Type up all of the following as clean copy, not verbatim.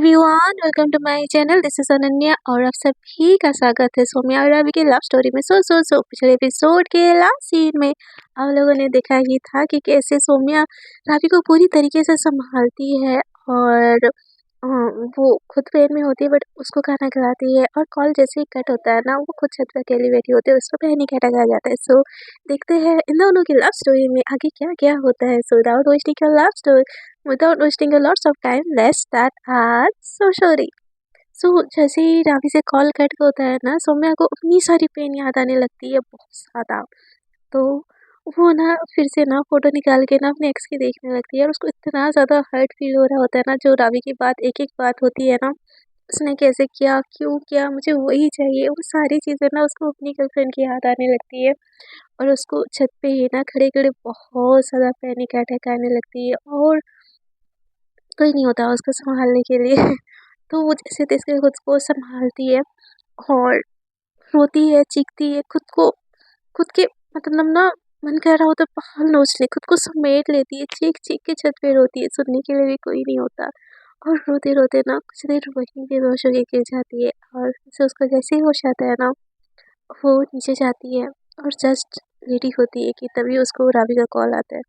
Everyone, welcome to my channel. This is Ananya और आप सभी का स्वागत है सोम्या और रवि के लव स्टोरी में। सो पिछले एपिसोड के लास्ट सीन में आप लोगों ने देखा ही था कि कैसे सोम्या रवि को पूरी तरीके से संभालती है और वो खुद पेन में होती है बट उसको खाना खिलाती है। और कॉल जैसे ही कट होता है ना, वो खुद छत पर अकेली बैठी होती है, उसको पैनिक अटैक आ जाता है। सो देखते हैं इन दोनों की लव स्टोरी में आगे क्या क्या होता है। सो without wasting a lots of time, let's start our story. सो जैसे ही रावी से कॉल कट होता है ना, सोम्या को अपनी सारी पेन याद आने लगती है बहुत ज़्यादा। तो वो ना फिर से ना फ़ोटो निकाल के ना अपने एक्स की देखने लगती है और उसको इतना ज़्यादा हर्ट फील हो रहा होता है ना, जो रावी की बात एक-एक बात होती है ना, उसने कैसे किया, क्यों किया, मुझे वही चाहिए, वो सारी चीज़ें ना उसको अपनी गर्लफ्रेंड की याद आने लगती है। और उसको छत पे ही ना खड़े-खड़े बहुत ज़्यादा पैनिक अटैक आने लगती है और कोई नहीं होता उसको सँभालने के लिए। तो वो जैसे-तैसे खुद को सँभालती है और रोती है, चीखती है, खुद के मतलब ना मन कर रहा होता है बाल नोच ले, खुद को समेट लेती है, चीख-चीख के छत पे रोती है, सुनने के लिए भी कोई नहीं होता। और रोते-रोते ना कुछ देर वहीं बेहोश होके गिर जाती है और फिर उसको जैसे ही होश आता है ना, वो नीचे जाती है और जस्ट लेटी होती है कि तभी उसको रावी का कॉल आता है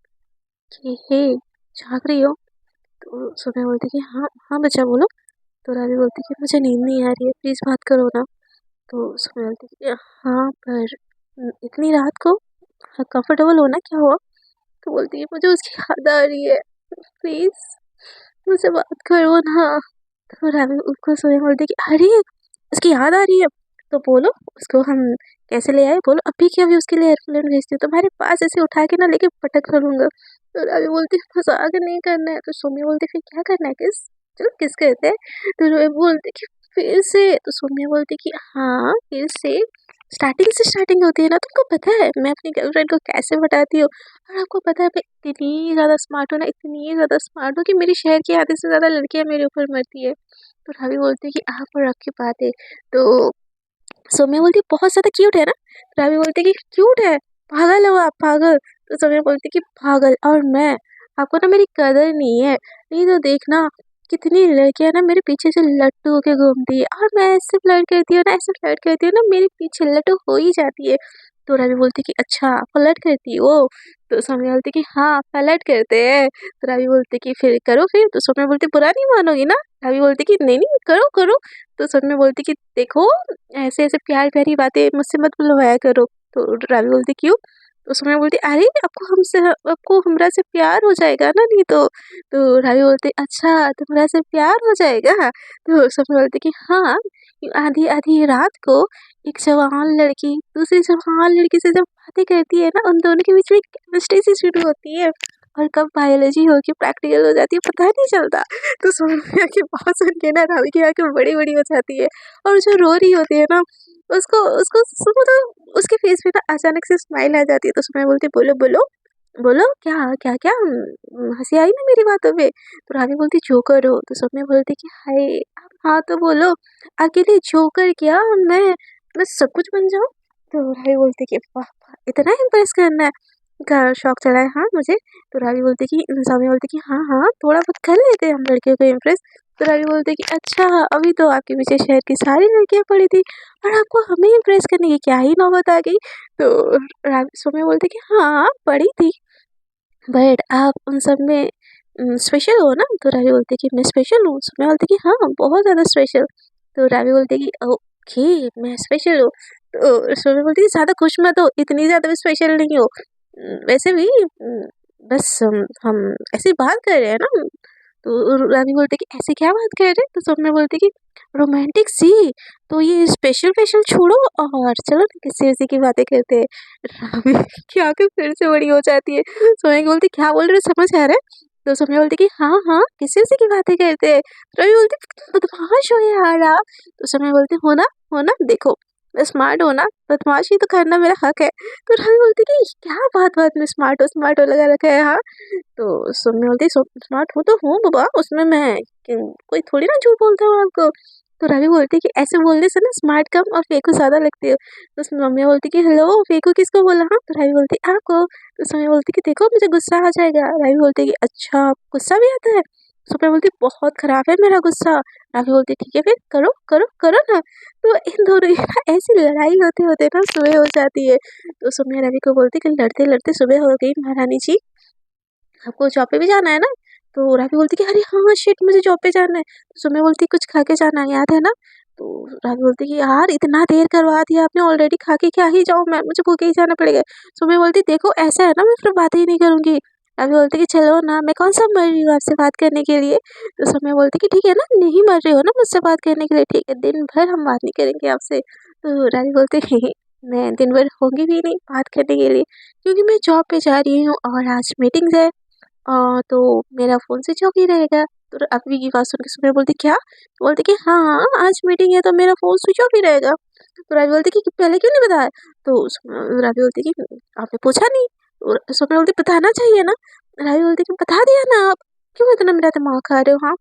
कि हे, जाग रही हो? तो सोम्या बोलती है कि हाँ, हाँ बच्चा बोलो। तो रावी बोलती है कि मुझे नींद नहीं आ रही है, प्लीज़ बात करो ना। तो सोम्या बोलती है कि हाँ, पर इतनी रात को कंफर्टेबल हो ना, क्या हुआ? तो बोलती है मुझे उसकी याद आ रही है, प्लीज़ मुझसे बात करो ना। तो रावी उसको सोम्या बोलती है कि अरे! उसकी याद आ रही है, तो बोलो उसको हम कैसे ले आए, बोलो अभी के अभी उसके लिए एयरप्लेन भेजती हूँ, तुम्हारे पास ऐसे उठा के ना लेके पटक करूँगा। तो रावी बोलती है मज़ाक नहीं करना है। तो सोम्या बोलती है फिर क्या करना है, किस? चलो किस करते हैं। तो रावी बोलती है कि फिर से। तो सोम्या बोलती है कि हाँ, फिर से स्टार्टिंग होती है ना, तुमको पता है मैं अपनी गर्लफ्रेंड को कैसे बताती हूँ। और आपको पता है मैं इतनी ज़्यादा स्मार्ट हूँ ना, इतनी ज़्यादा स्मार्ट हूँ कि मेरी शहर की आधे से ज़्यादा लड़कियाँ मेरे ऊपर मरती है। तो रावी बोलती है कि आप और आपकी बात है। तो सोम्या बोलती है बहुत ज़्यादा क्यूट है ना? रावी बोलती है कि क्यूट है, पागल हो आप, पागल। तो सोम्या बोलती है कि पागल और मैं, आपको ना मेरी कदर नहीं है। नहीं तो देखना कितनी लड़कियां ना मेरे पीछे से लट्टू होके घूमती है और मैं ऐसे फ्लर्ट करती हूँ ना, ऐसे फ्लर्ट करती हूँ ना, मेरे पीछे लट्टू हो ही जाती है। तो रावी बोलती है कि अच्छा फ्लर्ट करती हो। तो सोम्या बोलती है कि हाँ फ्लर्ट करते हैं। तो रावी बोलती है कि फिर करो फिर। तो सोम्या बोलती है बुरा नहीं मानोगी ना? रावी बोलती है कि नहीं नहीं करो करो। तो सोम्या बोलती है कि देखो ऐसे-ऐसे प्यारी-प्यारी बातें मुझसे मत बुलवाया करो। तो रावी बोलती क्यों? तो सोम्या बोलती अरे आपको हमरा से प्यार हो जाएगा ना नहीं तो। तो रावी बोलती अच्छा तुम्हारा से प्यार हो जाएगा? तो सोम्या बोलती कि हाँ, आधी-आधी रात को एक जवान लड़की दूसरी जवान लड़की से जब बातें करती है ना, उन दोनों के बीच में केमिस्ट्री सी शुरू होती है और कब बायोलॉजी हो के प्रैक्टिकल हो जाती है पता नहीं चलता। तो सोम्या की बात सुन के ना रावी की आँखें बड़ी-बड़ी हो जाती है और जो रो रही होती है ना, उसको उसको मतलब उसके फेस पे ना अचानक से स्माइल आ जाती है। तो उसमें बोलती है बोलो, बोलो, बोलो क्या क्या-क्या हँसी आई ना मेरी बातों पे? तो रानी बोलती जोकर हो। तो सोम्या बोलती कि हाय! हाँ तो बोलो, आपके लिए जोकर क्या मैं सब कुछ बन जाऊँ? तो रानी बोलती कि वाह! वाह! इतना इम्प्रेस करना है? का शौक चढ़ा है हाँ मुझे। तो रानी बोलती कि सोम्या बोलती कि हाँ, हाँ, थोड़ा बहुत कर लेते हैं हम लड़कियों को इम्प्रेस। तो रानी बोलती है कि अच्छा अभी तो आपके पीछे शहर की सारी लड़कियाँ पड़ी थी और आपको हमें इम्प्रेस करने की क्या ही नौबत आ गई। तो सोम्या बोलती कि हाँ पड़ी थी बट आप उन सब में स्पेशल हो ना। तो रावी बोलती कि मैं स्पेशल हूँ। सोम्या बोलती कि हाँ बहुत ज़्यादा स्पेशल। तो रावी बोलती कि ओके मैं स्पेशल हूँ। तो सोम्या बोलती कि ज़्यादा खुश मत हो, इतनी ज़्यादा भी स्पेशल नहीं हो। वैसे भी बस हम ऐसे ही बात कर रहे हैं ना। तो रानी बोलती कि ऐसे क्या बात कर रहे हैं? तो सोम्या बोलती कि रोमांटिक सी। तो ये स्पेशल छोड़ो और चलो ना किसी-विसी की बातें करते हैं। रानी की आँखें फिर से बड़ी हो जाती है। सोम्या बोलती क्या बोल रहे हो समझ आ रहा है? तो सोम्या बोलती कि हाँ, हाँ, किसी-विसी की बातें करते हैं। रवि बोलती बदमाश हो यार आप। तो सोम्या बोलती हो ना, देखो मैं स्मार्ट हूँ ना, बदमाशी तो करना मेरा हक है। तो रवि बोलती कि क्या बात-बात में स्मार्ट हो लगा रखा है हाँ? तो सोम्या बोलती स्मार्ट हूँ तो हूँ बाबा, उसमें मैं कोई थोड़ी ना झूठ बोलता हूँ आपको। तो रानी बोलती कि ऐसे बोलने से ना स्मार्ट कम और फेकू ज़्यादा लगती हो। तो सोम्या बोलती कि हेलो फेकू किसको बोला हाँ? तो रानी बोलती आपको। तो सोम्या बोलती कि देखो मुझे गुस्सा आ जाएगा। रानी बोलती कि अच्छा गुस्सा भी आता है? सुबह बोलती बहुत खराब है मेरा गुस्सा। राफी बोलती ठीक है फिर करो करो करो ना। तो इन दोनों की ना ऐसी लड़ाई होते होते ना सुबह हो जाती है। तो सुबह रवि को बोलती कि लड़ते लड़ते सुबह हो गई महारानी जी, आपको जॉब पे भी जाना है ना। तो राफी बोलती कि अरे हाँ हाँ शिट, मुझे जॉब पे जाना है। तो सुबह बोलती कुछ खा के जाना, याद है ना। तो राफी बोलती कि यार इतना देर करवा दिया आपने ऑलरेडी, खा के क्या ही जाऊँ मैं, मुझे भूखे ही जाना पड़ेगा। सुबह बोलती देखो ऐसा है ना, मैं फिर बात ही नहीं करूंगी। राफी बोलती कि चलो ना, मैं कौन सा मर रही हूँ आपसे बात करने के लिए। तो समय बोलती कि ठीक है ना, नहीं मर रही हो ना मुझसे बात करने के लिए, ठीक है दिन भर हम बात नहीं करेंगे आपसे। तो राफी बोलती मैं दिन भर होंगी भी नहीं बात करने के लिए, क्योंकि मैं जॉब पे जा रही हूँ और आज मीटिंग है। तो मेरा फ़ोन स्विच ऑफ ही रहेगा। तो अभी की बात सुन के सुबह बोलती क्या? तो बोलती कि हाँ, हाँ, आज मीटिंग है तो मेरा फ़ोन स्विच ऑफ ही रहेगा। तो रावी बोलती कि पहले क्यों नहीं बताया? तो रावी बोलती कि आपने पूछा नहीं। और सुबह बोलती बताना चाहिए ना। रावी बोलती कि बता दिया ना आप, क्यों इतना मेरा दिमाग खा रहे हो हाँ?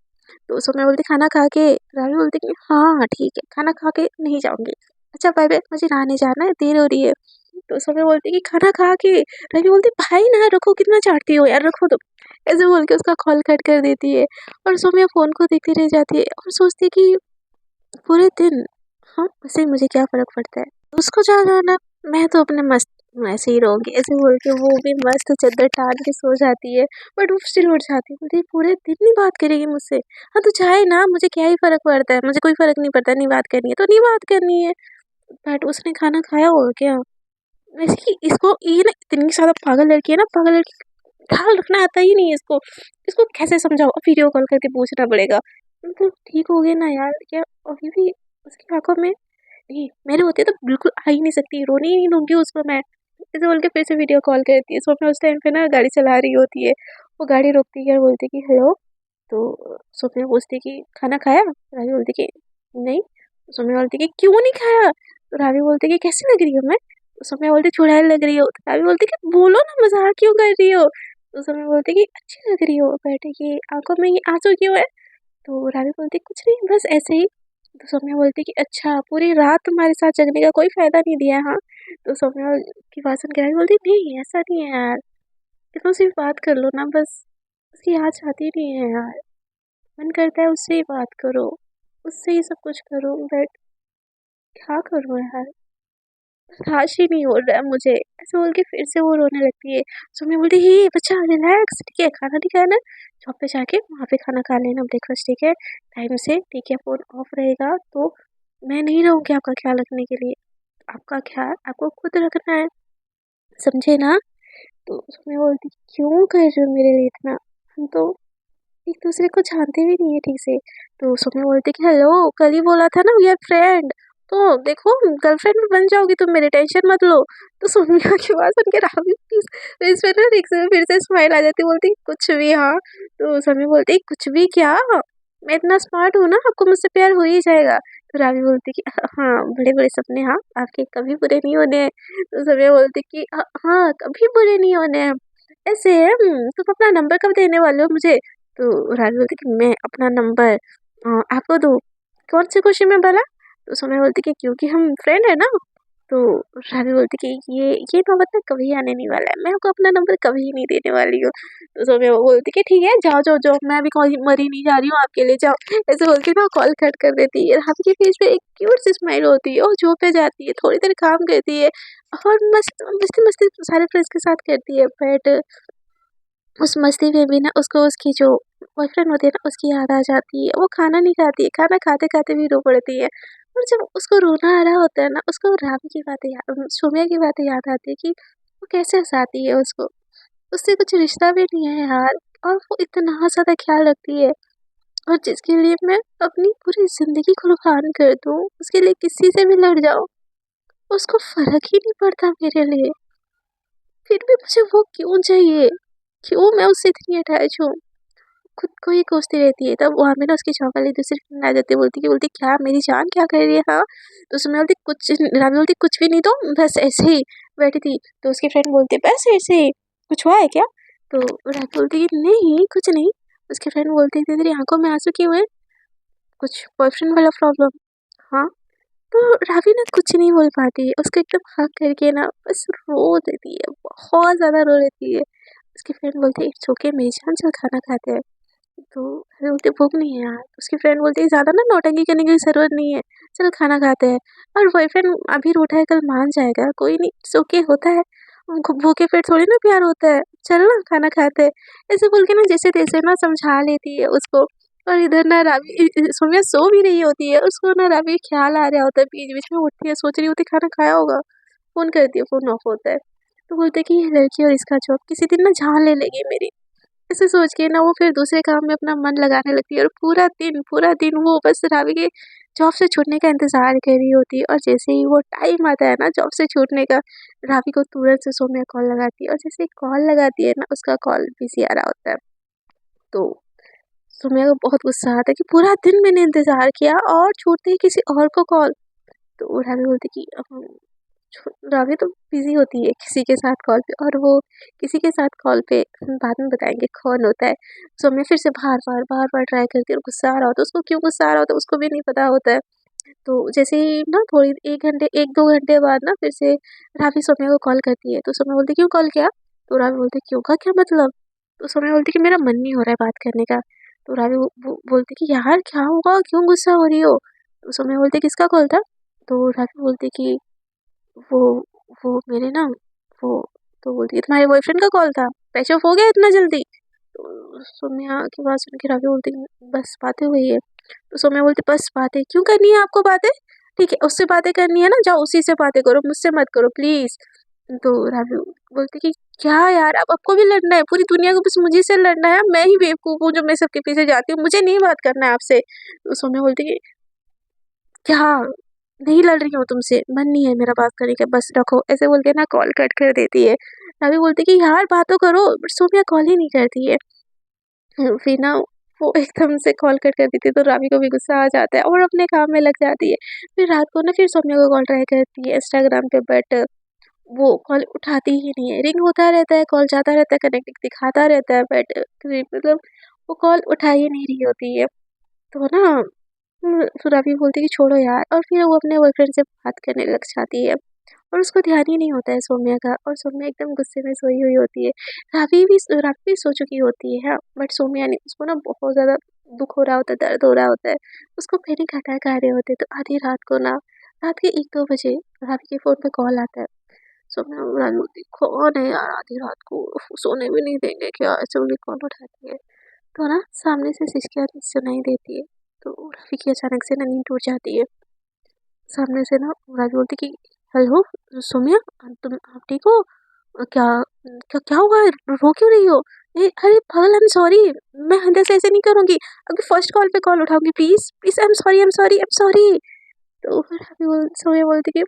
तो सुबह बोलती खाना खा के। रावी बोलती कि हाँ, हाँ, ठीक है, खाना खा के नहीं जाऊँगी। अच्छा बाय बाय, मुझे नहाने जाना है, देर हो रही है। तो सुबह बोलती कि खाना खा के। रावी बोलती भाई ना रखो, कितना चाटती हो यार, रखो तो। ऐसे बोल के उसका कॉल कट कर देती है। और सोम्या फ़ोन को देखती रह जाती है और सोचती है कि पूरे दिन हाँ, वैसे मुझे क्या फ़र्क पड़ता है? उसको जहाँ जाना, मैं तो अपने मस्त ऐसे ही रहूँगी। ऐसे बोल के वो भी मस्त चद्दर तान के सो जाती है। बट वो स्टिल उठ जाती है, बोलती है पूरे दिन नहीं बात करेगी मुझसे। हाँ, तो चाहे ना, मुझे क्या ही फ़र्क पड़ता है? मुझे कोई फ़र्क नहीं पड़ता, नहीं बात करनी है तो नहीं बात करनी है। बट उसने खाना खाया होगा क्या? वैसे कि इसको ये ना इतनी ज़्यादा पागल लड़की है ना, पागल लड़की ख्याल रखना आता ही नहीं है इसको। इसको कैसे समझाओ? अब वीडियो कॉल करके पूछना पड़ेगा। मतलब ठीक हो गए ना यार, क्या अभी भी उसकी आँखों में नहीं, मेरे होते तो बिल्कुल आ ही नहीं सकती, रोने ही नहीं दूँगी उसको मैं। ऐसे बोल के फिर से वीडियो कॉल करती है। सो मैं उस टाइम पे ना गाड़ी चला रही होती है। वो गाड़ी रोकती है और बोलती है कि हेलो। तो सोफिया पूछती है कि खाना खाया? रावी बोलती कि नहीं। सोम्या बोलती कि क्यों नहीं खाया? तो रावी बोलती कि कैसी लग रही हूँ मैं? तो सोम्या बोलती चुड़ैल लग रही हो। तो रावी बोलती कि बोलो ना, मजाक क्यों कर रही हो? तो सोम्या बोलती कि अच्छी लग रही हो, बट ये आंखों में ये आंसू क्यों है? तो रावी बोलती कुछ नहीं, बस ऐसे ही। तो सौम्या बोलती कि अच्छा, पूरी रात तुम्हारे साथ जगने का कोई फायदा नहीं दिया हाँ। तो सौम्या की बात सुन के रावी बोलती नहीं ऐसा नहीं है यार, इसको सिर्फ बात कर लो ना बस। उसकी याद आती नहीं है यार, मन करता है उससे ही बात करो, उससे ही सब कुछ करो, बट क्या करूँ यार, बर्दाश्त ही नहीं हो रहा है मुझे। ऐसे बोल के फिर से वो रोने लगती है। सौम्या बोलती है हे बच्चा रिलैक्स, ठीक है खाना नहीं खाना, शॉप पे जाके वहाँ पे खाना खा लेना ब्रेकफास्ट, ठीक है टाइम से, ठीक है फ़ोन ऑफ रहेगा तो मैं नहीं रहूँगी आपका ख्याल रखने के लिए। आपका ख्याल आपको खुद रखना है, समझे ना। तो सौम्या बोलती क्यों कर रहे हो मेरे लिए इतना, हम तो एक दूसरे को जानते भी नहीं है ठीक से। तो सौम्या बोलती कि हेलो, कल ही बोला था ना वी आर फ्रेंड, तो देखो गर्लफ्रेंड भी बन जाओगी तुम, मेरी टेंशन मत लो। तो सौम्या की बात सुन के राहुल की फेस पे ना एक से फिर से स्माइल आ जाती, बोलती कुछ भी हाँ। तो सौम्या बोलती कुछ भी क्या, मैं इतना स्मार्ट हूँ ना, आपको मुझसे प्यार हो ही जाएगा। तो रावी बोलती कि हाँ बड़े बड़े सपने हाँ आपके कभी पूरे नहीं होने हैं। तो सौम्या बोलती कि हाँ कभी पूरे नहीं होने हैं। ऐसे तुम अपना नंबर कब देने वाले हो मुझे? तो रानी बोलती कि मैं अपना नंबर आपको दूँ, कौन सी खुशी में भला? तो सोम्या बोलती कि क्योंकि हम फ्रेंड है ना। तो रानी बोलती कि ये नौबत ना कभी आने नहीं वाला है, मैं आपको अपना नंबर कभी नहीं देने वाली हूँ। तो सोम्या वो बोलती कि ठीक है जाओ जाओ जाओ, मैं अभी कोई मरी नहीं जा रही हूँ आपके लिए, जाओ। ऐसे बोल के ना कॉल कट कर देती है। रानी के फेस पे एक क्यूट सी स्माइल होती है और जो पे जाती है, थोड़ी देर काम करती है और मस्त मस्ती मस्ती सारे फ्रेंड्स के साथ करती है। बट उस मस्ती में भी ना उसको उसकी जो बॉयफ्रेंड होती है ना उसकी याद आ जाती है। वो खाना नहीं खाती है, खाना खाते-खाते भी रो पड़ती है। और जब उसको रोना आ रहा होता है ना, उसको रावी की बातें याद, सोम्या की बातें याद आती है कि वो कैसे हँसाती है उसको। उससे कुछ रिश्ता भी नहीं है यार, और वो इतना ज़्यादा ख़्याल रखती है, और जिसके लिए मैं अपनी पूरी ज़िंदगी कुर्बान कर दूँ, उसके लिए किसी से भी लड़ जाऊँ, उसको फ़र्क ही नहीं पड़ता मेरे लिए। फिर भी मुझे वो क्यों चाहिए? क्यों मैं उससे इतनी अटैच हूँ? खुद को ही कोसती रहती है। तब वहाँ पे ना उसकी जॉब वाली दूसरी फ्रेंड आ जाती है, बोलती क्या मेरी जान क्या कर रही है हाँ? तो उसमें बोलती कुछ, रानी बोलती कुछ भी नहीं तो बस ऐसे ही बैठी थी। तो उसकी फ्रेंड बोलती बस ऐसे ही, कुछ हुआ है क्या? तो रानी बोलती कि नहीं कुछ नहीं। उसकी फ्रेंड बोलती थी तेरी आँखों में आँसू क्यों है? कुछ बॉयफ्रेंड वाला प्रॉब्लम? हाँ? तो रावी ना कुछ नहीं बोल पाती है, उसको एकदम हग करके ना बस रो देती है, बहुत ज़्यादा रो देती है। उसकी फ्रेंड बोलती है इट्स ओके मेरी जान, चल खाना खाते हैं। तो अरे बोलती भूख नहीं है यार। तो उसकी फ्रेंड बोलती है ज़्यादा ना नौटंकी करने की ज़रूरत नहीं है, चल खाना खाते हैं। और बॉयफ्रेंड अभी रूठा है कल मान जाएगा, कोई नहीं, इट्स ओके होता है। उनको भूखे पेट थोड़ी ना प्यार होता है, चल ना खाना खाते हैं। ऐसे बोल के ना जैसे-तैसे ना समझा लेती है उसको। और इधर ना रावी सोम्या सो भी रही होती है, उसको ना रावी ख्याल आ रहा होता है, बीच-बीच में उठती है, सोच रही होती है खाना खाया होगा। फ़ोन करती है, फ़ोन ऑफ होता है। तो बोलते हैं कि ये लड़की और इसका जॉब किसी दिन ना जान ले लेगी मेरी। ऐसे सोच के ना वो फिर दूसरे काम में अपना मन लगाने लगती है और पूरा दिन वो बस रावी के जॉब से छूटने का इंतज़ार कर रही होती है। और जैसे ही वो टाइम आता है ना जॉब से छूटने का, रावी को तुरंत से सौम्या कॉल लगाती है और जैसे ही कॉल लगाती है ना उसका कॉल बिज़ी आ रहा होता है। तो सौम्या को बहुत गुस्सा आता है कि पूरा दिन मैंने इंतज़ार किया और छूटते ही किसी और को कॉल। तो रावी बोलती कि रावी तो बिज़ी होती है किसी के साथ कॉल पे, और वो किसी के साथ कॉल पे बाद में बताएँगे कौन होता है। सौम्या फिर से बार-बार ट्राई करती है और गुस्सा आ रहा होता है, उसको क्यों गुस्सा आ रहा होता है उसको भी नहीं पता होता है। तो जैसे ही ना थोड़ी 1-2 घंटे बाद ना फिर से रावी सौम्या को कॉल करती है, तो सौम्या बोलती है क्यों कॉल किया? तो रावी बोलती है क्यों का क्या मतलब? तो सौम्या बोलती है कि मेरा मन नहीं हो रहा है बात करने का। तो रावी वो बोलती है कि यार क्या हुआ? क्यों गुस्सा हो रही हो? तो सौम्या बोलती है किसका कॉल था? तो रावी बोलती है कि वो वो मेरे ना वो तो बोलती है तुम्हारे बॉयफ्रेंड का कॉल था, पैच ऑफ हो गया इतना जल्दी? तो सौम्या की बात सुन के रावी बोलती है बस बातें हुई है। तो सौम्या बोलती बस बातें क्यों करनी है आपको बातें? ठीक है उससे बातें करनी है ना जाओ उसी से बातें करो, मुझसे मत करो प्लीज। तो रावी बोलती कि क्या यार अब आपको भी लड़ना है, पूरी दुनिया को बस मुझे से लड़ना है, मैं ही बेवकूफ हूँ जो मैं सबके पीछे जाती हूँ, मुझे नहीं बात करना है आपसे। तो सौम्या बोलती कि क्या नहीं लड़ रही हूँ तुमसे, मन नहीं है मेरा बात करने का, बस रखो, ऐसे बोल के ना कॉल कट कर देती है। रावी बोलती कि यार बात तो करो, बट सोम्या कॉल ही नहीं करती है। फिर ना वो एकदम से कॉल कट कर देती है तो रावी को भी गुस्सा आ जाता है और अपने काम में लग जाती है। फिर रात को ना फिर सोम्या को कॉल ट्राई करती है इंस्टाग्राम पे, बट वो कॉल उठाती ही नहीं है, रिंग होता रहता है, कॉल जाता रहता है, कनेक्टिंग दिखाता रहता है, बट मतलब वो कॉल उठा ही नहीं रही होती है। तो ना फिर रावी बोलती है कि छोड़ो यार, और फिर वो अपने बॉयफ्रेंड से बात करने लग जाती है और उसको ध्यान ही नहीं होता है सौम्या का, और सौम्या एकदम गुस्से में सोई हुई होती है। रावी भी सो चुकी होती है, बट सौम्या नहीं, उसको ना बहुत ज़्यादा दुख हो रहा होता है, दर्द हो रहा होता है, उसको पैनिक अटैक आ रहे होते हैं। तो आधी रात को ना, रात के 1-2 बजे रावी के फ़ोन पे कॉल आता है। सौम्या रावी बोलती है कौन है यार आधी रात को, उफ, सोने भी नहीं देंगे क्या, ऐसे बोल के कॉल उठाती है। तो ना सामने से सिसकियाँ सुनाई देती है, तो रावी की अचानक से ना नींद टूट जाती है। सामने से ना राजू बोलती कि हेलो सौम्या, तुम आप ठीक हो? क्या क्या क्या हुआ है? रो क्यों रही हो? अरे पागल, आई एम सॉरी, मैं अंदर से ऐसे नहीं करूँगी, अभी फर्स्ट कॉल पे कॉल उठाऊँगी, please please, I am sorry, I am sorry, I am sorry. तो फिर सौम्या बोलती कि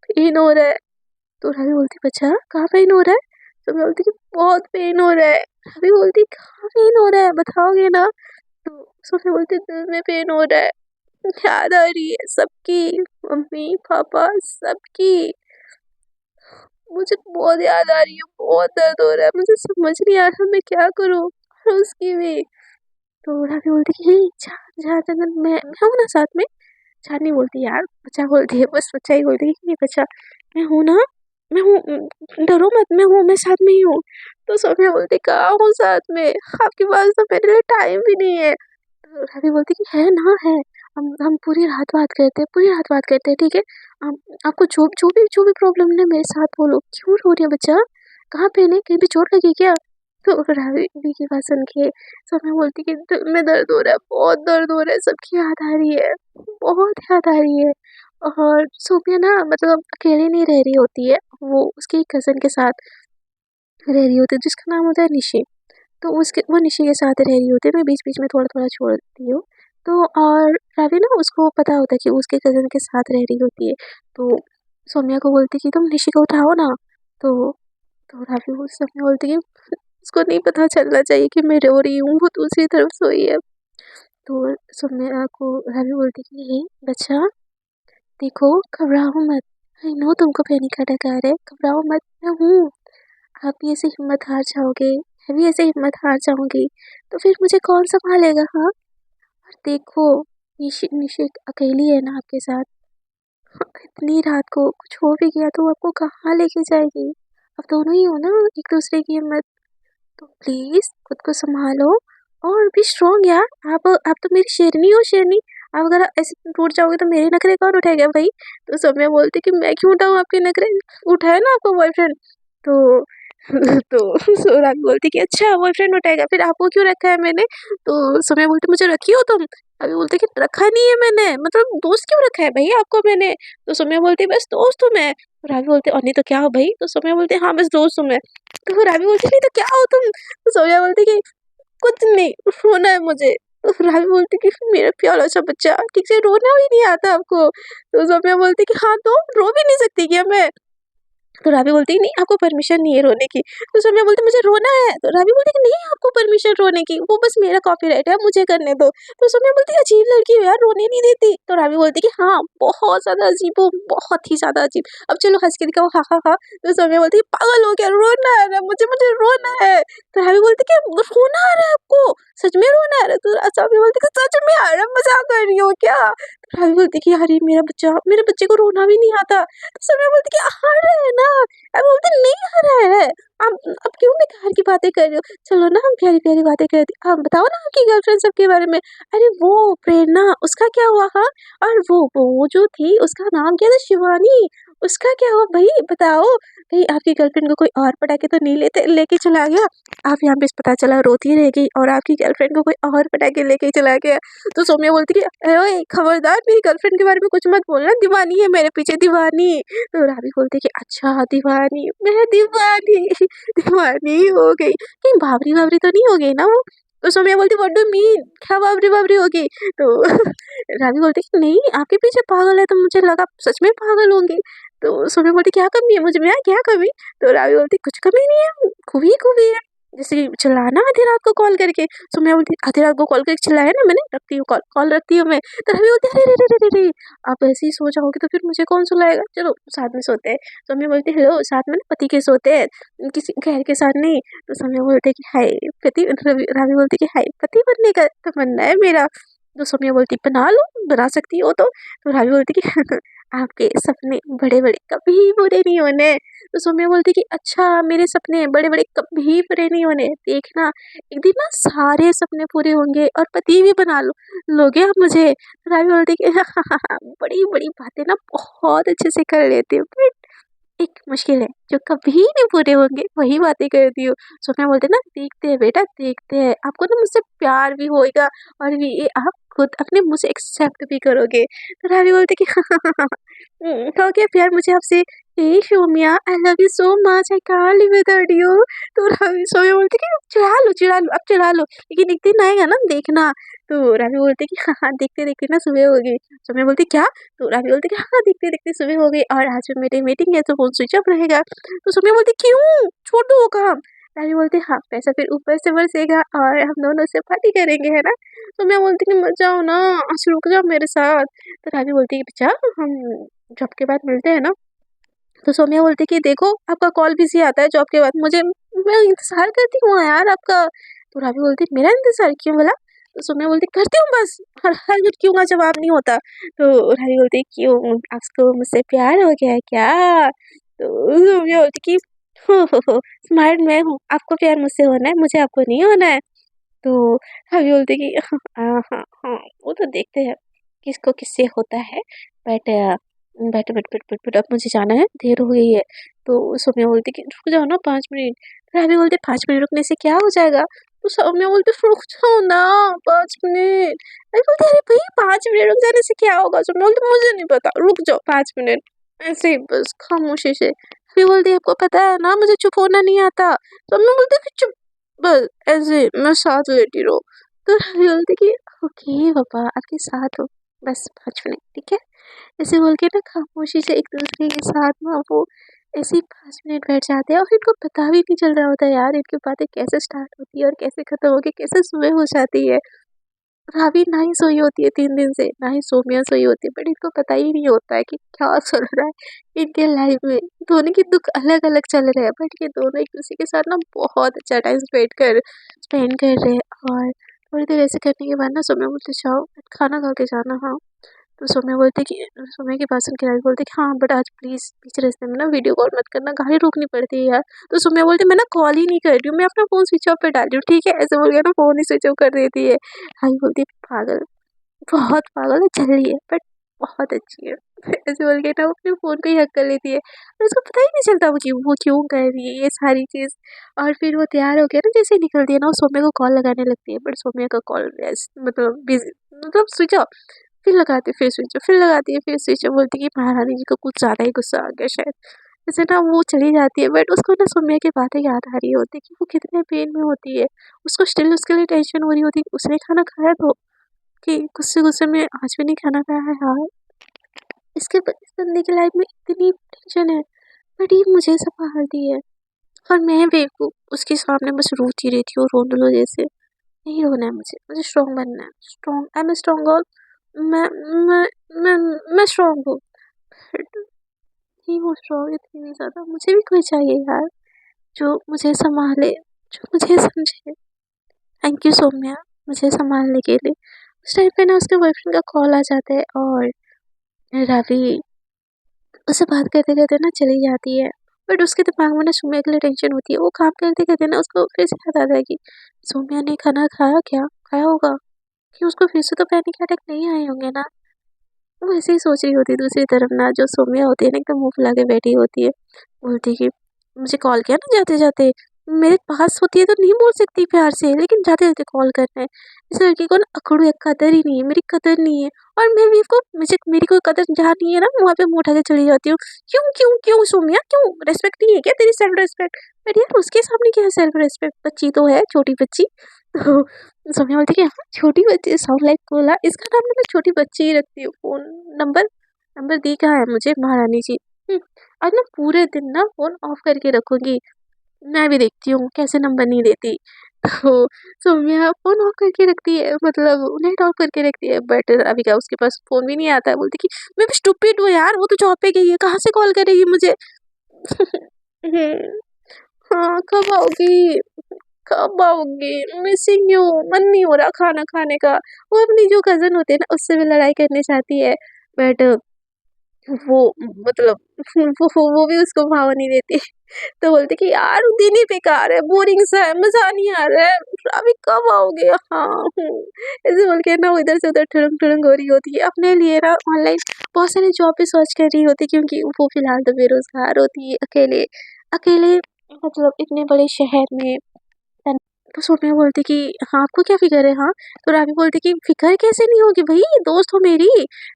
पेन हो रहा है। तो रावी बोलती बच्चा कहाँ पेन हो रहा है? सौम्या बोलती कि बहुत पेन हो रहा है। रावी बोलती कहाँ पेन हो रहा है बताओगे ना? तो सौम्या बोलती दिल में पेन हो रहा है, याद आ रही है सबकी, मम्मी पापा सबकी, मुझे बहुत याद आ रही है, बहुत दर्द हो रहा है, मुझे समझ नहीं आ रहा मैं क्या करूँ, और उसकी भी। तो रानी बोलती कि नहीं जा जा चंदन, मैं हूँ ना साथ में। चांदनी बोलती यार बच्चा बोलती है, बस बच्चा ही बोलती है कि नहीं बच्चा मैं हूँ ना, मैं हूँ, डरो मत, मैं हूँ, मैं साथ में ही हूँ। तो सौम्या बोलती कहाँ हूँ साथ में, आपके पास तो मेरे लिए टाइम भी नहीं है। तो रानी बोलती कि है ना है, हम पूरी रात बात करते हैं, पूरी रात बात करते हैं, ठीक है? हम आपको जो भी प्रॉब्लम है मेरे साथ बोलो, क्यों रो रही है बच्चा, कहाँ पेन है, कहीं भी चोट लगी क्या? तो रावी की बात सुन के सौम्या बोलती कि दिल में दर्द हो रहा है, बहुत दर्द हो रहा है, सबकी याद आ रही है, बहुत याद आ रही है। और सौम्या ना मतलब अकेले नहीं रह रही होती है, वो उसकी कज़न के साथ रह रही होती है जिसका नाम होता है निशी। तो उसके वो निशी के साथ रह रही होती है, मैं बीच-बीच में थोड़ा-थोड़ा छोड़ती हूँ। तो और रावी ना उसको पता होता है कि वो उसके कज़न के साथ रह रही होती है, तो सौम्या को बोलती कि तुम निशी को उठाओ ना। तो रावी उस समय बोलती है उसको नहीं पता चलना चाहिए कि मैं रो रही हूँ, वो दूसरी तरफ सोई है। तो सौम्या को रावी बोलती कि नहीं बच्चा, देखो घबराओ मत, आई नो तुमको पैनिक अटैक आ रहा है, घबराओ मत, मैं हूँ। आप भी ऐसे हिम्मत हार जाओगे, मैं भी ऐसे हिम्मत हार जाऊँगी, तो फिर मुझे कौन सँभालेगा, हाँ? और देखो निशी निशी अकेली है ना आपके साथ, इतनी रात को कुछ हो भी गया तो वो आपको कहाँ लेके जाएगी? आप दोनों ही हो ना एक दूसरे की हिम्मत, तो प्लीज़ खुद को सँभालो और भी स्ट्रॉन्ग यार। आप तो मेरी शेरनी हो, शेरनी। आप अगर ऐसे टूट जाओगे तो मेरे नखरे कौन उठाएगा भाई? तो सौम्या बोलती कि मैं क्यों उठाऊँ आपके नखरे? उठाए ना आपका बॉयफ्रेंड। तो तो रानी बोलती कि अच्छा बॉयफ्रेंड उठाएगा, फिर आपको क्यों रखा है मैंने? तो सौम्या बोलती मुझे रखी हो तुम? अभी बोलते कि रखा नहीं है मैंने, मतलब दोस्त क्यों रखा है भाई आपको मैंने? तो सौम्या बोलती बस दोस्त हूँ मैं। तो रावी बोलते और नहीं तो क्या हो भाई? तो सौम्या बोलती हाँ बस दोस्त हूँ मैं। तो रावी बोलती नहीं तो क्या हो तुम? तो सौम्या बोलती कि कुछ नहीं, रोना है मुझे। तो रावी बोलती कि मेरा प्यारा सा बच्चा, ठीक से रोना भी नहीं आता आपको? तो सौम्या बोलती कि हाँ तो रो भी नहीं सकती क्या मैं? तो रावी बोलती है नहीं आपको परमिशन नहीं है रोने की। तो सौम्या बोलती मुझे रोना है। तो रावी बोलती कि नहीं आपको परमिशन रोने की, वो बस मेरा कॉपीराइट है, मुझे करने दो। तो सौम्या बोलती अजीब लड़की हो यार, रोने नहीं देती। तो रावी बोलती कि हाँ बहुत ज्यादा अजीब हो, बहुत ही ज्यादा अजीब। अब चलो हंस के दिखाओ, हा हा हा। तो सौम्या बोलती है पागल हो क्या, रोना आ रहा है मुझे, मुझे रोना है। तो रावी बोलती कि रोना आ रहा है आपको, सच में रोना आ रहा है? तो सौम्या बोलती कि सच में आ रहा है, मजाक कर रही हो क्या? तो रावी बोलती कि अरे मेरा बच्चा, मेरे बच्चे को रोना भी नहीं आता। तो सौम्या बोलती कि आ रहा है ना। अब बोलते नहीं आ रहा है। अब क्यों बेकार की बातें कर रहे हो? चलो ना हम प्यारी प्यारी बातें करते, आप बताओ ना आपकी गर्लफ्रेंड सबके बारे में। अरे वो प्रेरणा, उसका क्या हुआ? हाँ। और वो जो थी उसका नाम क्या था? शिवानी। उसका क्या हुआ भाई बताओ? कहीं आपकी गर्लफ्रेंड को कोई और पटा के तो नहीं लेके चला गया? आप यहाँ पे पता चला रोती रहेगी और आपकी गर्लफ्रेंड को कोई और पटा के लेके चला गया। तो सौम्या बोलती कि ओए खबरदार मेरी गर्लफ्रेंड के बारे में कुछ मत बोलना, दीवानी है मेरे पीछे, दीवानी। तो रावी बोलती कि अच्छा दीवानी, मैं दीवानी दीवानी हो गई, कहीं बाबरी बाबरी तो नहीं हो गई ना वो? तो सौम्या बोलती व्हाट डू मीन, क्या बाबरी बाबरी होगी? तो रावी बोलती कि नहीं आपके पीछे पागल है, तो मुझे लगा सच में पागल होंगी। तो सौम्या बोलती क्या कमी है मुझ में, क्या कमी? तो रावी बोलती कुछ कमी नहीं है, खूबी खूबी है। जैसे कि चिल्लाना आधी रात को कॉल करके। सौम्या बोलती आधी रात को कॉल करके चिल्लाया ना मैंने, रखती हूँ कॉल, कॉल रखती हूँ मैं। तो रवि बोलती अरे रे रे रे रे, आप ऐसे ही सो जाओगे तो फिर मुझे कौन सुलाएगा, चलो साथ में सोते हैं। सौम्या बोलती हेलो साथ में ना पति के सोते हैं, किसी गैर के साथ नहीं। तो सौम्या बोलते कि हाय पति, रावी बोलती कि हाय पति बनने का तमन्ना है मेरा। तो सौम्या बोलती बना लो, बना सकती हो तो रावी बोलती कि आपके सपने बड़े बड़े कभी पूरे नहीं होने। तो सौम्या बोलती कि अच्छा मेरे सपने बड़े बड़े कभी पूरे नहीं होने, देखना एक दिन ना सारे सपने पूरे होंगे और पति भी बना लोगे आप मुझे। रावी बोलती कि बड़ी बड़ी बातें ना बहुत अच्छे से कर लेती हूँ, बट एक मुश्किल है जो कभी नहीं पूरे होंगे, वही बातें करती हूँ। सौम्या बोलते ना देखते हैं बेटा देखते हैं, आपको ना मुझसे प्यार भी होएगा और ये आप खुद अपने मुँह से एक्सेप्ट भी करोगे। तो रावी बोलते कि हो गया प्यार मुझे आपसे। Hey Saumya I love you so much, I can't live without you. तो रावी सौम्या बोलती कि चिढ़ा लो अब चिढ़ा लो, लेकिन एक दिन आएगा ना देखना। तो रावी बोलते कि हाँ देखते देखते ना सुबह होगी। सौम्या बोलती क्या? तो रावी बोलती कि हाँ देखते देखते सुबह हो गई और आज मेरी मीटिंग है तो फोन स्विच ऑफ रहेगा। तो सौम्या बोलती क्यों, छोड़ दो वो काम। रावी बोलती हाँ पैसा फिर ऊपर से बरसेगा और हम दोनों से पार्टी करेंगे है ना। तो मैं बोलती कि मत जाओ ना, आज रुक जाओ मेरे साथ। तो रावी बोलती कि बच्चा हम जॉब के बाद मिलते हैं ना। तो सौम्या बोलती कि देखो आपका कॉल बिजी आता है जॉब के बाद, मुझे मैं इंतजार करती हूँ यार आपका। तो रावी बोलती मेरा इंतजार क्यों बोला? तो सौम्या बोलती करती हूँ बस, हर क्यों का जवाब नहीं होता। तो रावी बोलती क्यों आपको मुझसे प्यार हो गया है क्या? तो सौम्या बोलती कि हो स्मार्ट मैं हूँ, आपको प्यार मुझसे होना है, मुझे आपको नहीं होना है। तो रावी बोलती कि हाँ हाँ हाँ वो तो देखते हैं किसको किससे होता है, बट बट अब मुझे जाना है, देर हो गई है। तो सौम्या बोलती कि रुक जाओ ना 5 मिनट। रावी बोलते 5 मिनट रुकने से क्या हो जाएगा? तो सौम्या बोलती रुक जाओ ना 5 मिनट। रावी बोलती अरे भाई 5 मिनट रुक जाने से क्या होगा? सौम्या बोलती मुझे नहीं पता, रुक जाओ 5 मिनट, ऐसे ही बस खामोशी से। रावी बोलती आपको पता है ना मुझे चुप होना नहीं आता। सौम्या बोलती फिर चुप बस, ऐसे मैं साथ लेटी रहो। तो रावी बोलती कि ओके पापा आपके साथ हो, बस 5 मिनट ठीक है। ऐसे बोल के ना खामोशी से एक दूसरे के साथ ना वो ऐसे ही 5 मिनट बैठ जाते हैं और इनको पता भी नहीं चल रहा होता यार इनकी बातें कैसे स्टार्ट होती है और कैसे खत्म होके कैसे सुबह हो जाती है। रावी ना ही सोई होती है 3 दिन से, ना ही सौम्या सोई होती है, बट इनको पता ही नहीं होता है कि क्या चल रहा है इनके लाइफ में। दोनों के दुख अलग अलग चल रहे हैं बट ये दोनों एक दूसरे के साथ ना बहुत अच्छा टाइम स्पेंड कर रहे हैं। और थोड़ी देर ऐसे करने के बाद ना सौम्या बोलते जाओ खाना खा के जाना। हाँ। तो सौम्या की बात सुन के रावी बोलते कि हाँ बट आज प्लीज़ बीच रास्ते में ना वीडियो कॉल मत करना, गाड़ी रोकनी पड़ती है यार। तो सौम्या बोलती मैं ना कॉल ही नहीं कर रही हूँ, मैं अपना फ़ोन स्विच ऑफ पे डाल रही हूँ, ठीक है? ऐसे बोल के ना फ़ोन ही स्विच ऑफ कर देती है। रावी बोलती है पागल, बहुत पागल है, झल्ली है बट बहुत अच्छी है। ऐसे बोल के ना वो अपने फ़ोन को ही हग कर लेती है और उसको पता ही नहीं चलता वो क्यों कर रही है ये सारी चीज़। और फिर वो तैयार हो के ना जैसे ही निकलती है ना, वो सौम्या को कॉल लगाने लगती है, बट सौम्या का कॉल मतलब बिज़ी, मतलब स्विच ऑफ। फिर लगाती है, फिर स्विच ऑफ, फिर लगाती है, फिर स्विच ऑफ, बोलती है कि महारानी जी को कुछ ज़्यादा ही गुस्सा आ गया शायद। ऐसे ना वो चली जाती है, बट उसको ना सौम्या की बातें याद आ रही होती है कि वो कितने पेन में होती है। उसको स्टिल उसके लिए टेंशन हो रही होती है कि उसने खाना खाया तो, कि गुस्से-गुस्से में आज भी नहीं खाना खाया है यार। इस बंदे की लाइफ में इतनी टेंशन है, बट ये मुझे सँभालती है और मैं बेवकूफ़ उसके सामने बस रोती रहती हूँ रोंदलू जैसे। नहीं रोना है मुझे स्ट्रॉन्ग बनना है। Strong, I am a strong girl. मैं मैं मैं मैं स्ट्रॉन्ग हूँ। बट नहीं हूँ स्ट्रॉन्ग इतनी ज़्यादा। मुझे भी कोई चाहिए यार, जो मुझे सँभाले, जो मुझे समझे। थैंक यू सौम्या, मुझे सँभालने के लिए। उस टाइम पे ना उसके बॉयफ्रेंड का कॉल आ जाता है और रावी उससे बात करते-करते ना चली जाती है। बट उसके दिमाग में ना सौम्या के लिए टेंशन होती है। वो काम करते-करते ना उसको फिर से याद आता है कि सौम्या ने खाना खाया क्या? खाया होगा कि उसको फिर से तो पैनिक अटैक नहीं आए होंगे ना? वो ऐसे ही सोच रही होती है। दूसरी तरफ ना जो सौम्या होती है ना एकदम मुँह फुला के बैठी होती है। बोलती है कि मुझे कॉल किया ना जाते-जाते। मेरे पास होती है तो नहीं बोल सकती प्यार से, लेकिन जाते-जाते कॉल करना है। इस लड़की को ना अकड़ है, कदर ही नहीं है, मेरी कदर नहीं है। और मैं भी इसको मुझे मेरी कोई कदर जहाँ नहीं है ना, वहाँ पे मुँह उठा के चली जाती हूँ। क्यों क्यों क्यों सौम्या क्यों? रिस्पेक्ट नहीं है क्या तेरी, सेल्फ रिस्पेक्ट? बट यार उसके सामने क्या है सेल्फ रिस्पेक्ट? बच्ची तो है, छोटी बच्ची। तो सौम्या बोलती है कि हाँ, छोटी बच्ची साउंड लाइक कोला। इसका नाम ना मैं छोटी बच्ची ही रखती हूँ। फ़ोन नंबर नंबर दी कहाँ है मुझे महारानी जी? आज ना पूरे दिन ना फ़ोन ऑफ करके रखूँगी। मैं भी देखती हूँ कैसे नंबर नहीं देती। तो सौम्या फ़ोन ऑफ करके रखती है, मतलब नेट ऑफ करके रखती है, बट अभी क्या उसके पास फ़ोन भी नहीं आता है। बोलती कि मैं भी स्टूपिड हूँ यार, वो तो जॉब पे गई है, कहाँ से कॉल करेगी मुझे? हुँ, हाँ, कब आओगी? कब आओगी? Missing you. मन नहीं हो रहा खाना खाने का। वो अपनी जो कज़िन होती है ना उससे भी लड़ाई करनी चाहती है, बट वो मतलब वो भी उसको भाव नहीं देती। तो बोलते कि यार दिन ही बेकार है, बोरिंग सा है, मज़ा नहीं आ रहा है, अभी कब आओगे? हाँ, ऐसे बोल के ना वो इधर से उधर ठुड़ुंग-ठुड़ुंग हो रही होती है। अपने लिए ना ऑनलाइन बहुत सारी जॉब भी सर्च कर रही होती है, क्योंकि वो फ़िलहाल तो बेरोज़गार होती है, अकेले अकेले मतलब इतने बड़े शहर में। तो सौम्या बोलती कि हाँ, आपको क्या फ़िक्र है हाँ? तो रावी बोलती कि फ़िक्र कैसे नहीं होगी भई, दोस्त हो मेरी।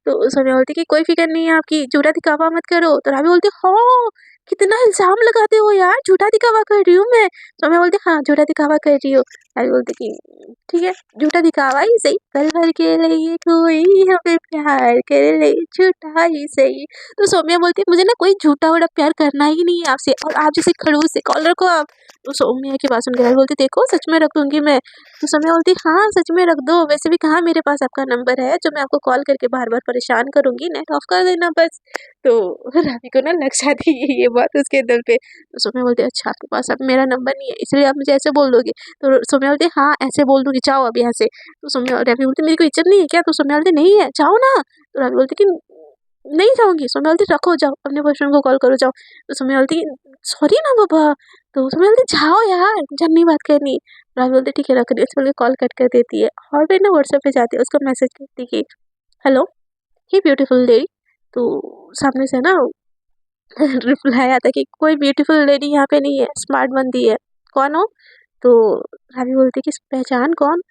तो सौम्या बोलती कि कोई फ़िक्र नहीं है आपकी, झूठा दिखावा मत करो। तो रावी बोलती हाँ, कितना इल्ज़ाम लगाते हो यार, झूठा दिखावा कर रही हूँ मैं। सौम्या बोलती हाँ, झूठा दिखावा कर रही हो। रावी बोलती कि ठीक है, झूठा दिखावा ही सही, पल भर के लिए कोई हमें प्यार कर ले, झूठा ही सही। तो सौम्या बोलती मुझे ना कोई झूठा-वूठा प्यार करना ही नहीं है आपसे, और आप जैसे खड़ूस है, कॉल रखो आप। तो सौम्या की बात सुन के रावी बोलती देखो सच में रख दूँगी मैं। तो सौम्या बोलती हाँ, सच में रख दो, वैसे भी कहाँ मेरे पास आपका नंबर है जो मैं आपको कॉल करके बार-बार परेशान करूँगी, नेट ऑफ कर देना बस। तो रावी को ना लग जाती है ये बात उसके दिल पे। तो सौम्या बोलती अच्छा आपके पास अब मेरा नंबर नहीं है, इसलिए आप मुझे ऐसे बोल दोगे? तो सौम्या बोलती हाँ, ऐसे बोल दूँगी, जाओ अब यहाँ से। तो रावी बोलती मेरी कोई इज़्ज़त नहीं है क्या? तो सौम्या बोलती नहीं है, जाओ ना। तो रावी बोलती कि नहीं जाऊँगी। सौम्या बोलती रखो, जाओ अपने बॉयफ्रेंड को कॉल करो, जाओ। तो सौम्या बोलती सॉरी ना बाबा। तो सौम्या बोलती जाओ यार, जब नहीं बात करनी। रावी बोलती ठीक है रख रही हूँ, चल के कॉल कट कर देती है और फिर ना व्हाट्सएप पे जाती है, उसको मैसेज करती कि हेलो, हे ब्यूटीफुल डे। तो सामने से ना रिप्लाई आता है कि कोई ब्यूटीफुल लेडी यहाँ पे नहीं है, स्मार्ट बंदी है। कौन हो? तो रावी बोलती कि पहचान कौन?